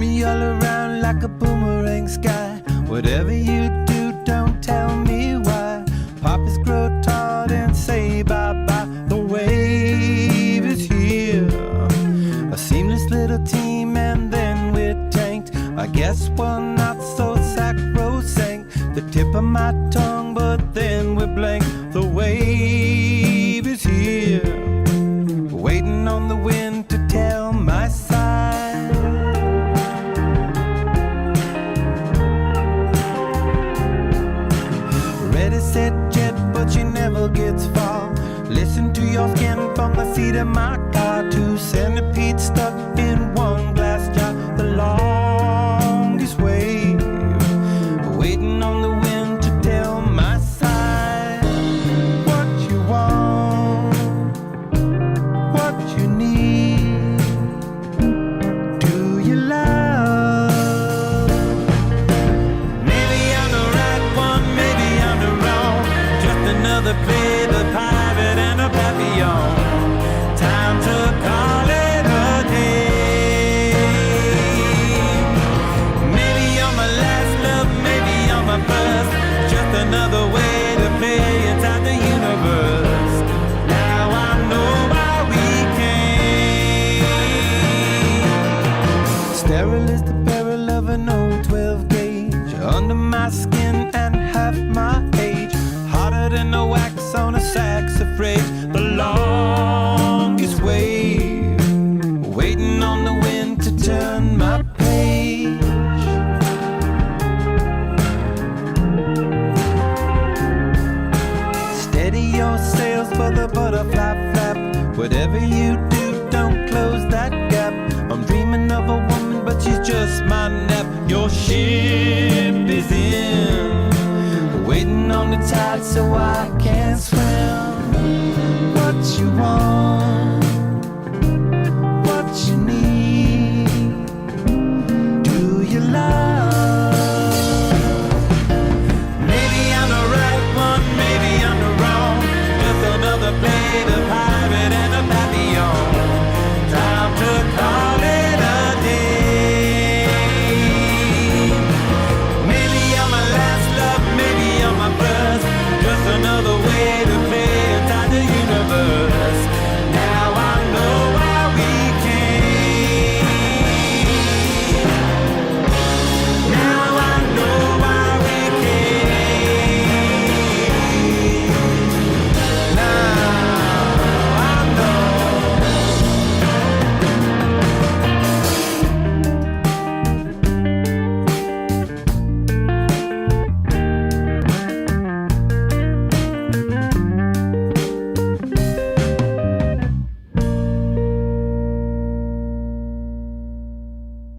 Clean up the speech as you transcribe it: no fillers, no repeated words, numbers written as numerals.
me all around like a boomerang sky. Whatever you do, don't tell me why. Poppies grow tall and say bye-bye. The wave is here. A seamless little team and then we're tanked. I guess we're not so sacrosanct. The tip of my tongue, but then we're blank. The wave is here, waiting on the wind to tell my side. Ready, set, jet, but she never gets far. Listen to your skin from the seat of my car. Two centipedes stuck in one glass jar. The longest wave, waiting on the wind to tell my side. What you want, what you need, do you love? Maybe I'm the right one, maybe I'm the wrong. Just another play, the pirate and a papillon. Time to call it a day. Maybe you're my last love, maybe you're my first. Just another way to play inside the universe. Now I know why we came. Sterile is the barrel of an old 12 gauge. Under my skin and half my age. Harder than the wax on a saxophone. The longest wave, waiting on the wind to turn my page. Steady your sails for the butterfly flap. Whatever you do, don't close that gap. I'm dreaming of a woman, but she's just my nap. Your ship is in, waiting on the tide so I can swim. What you want,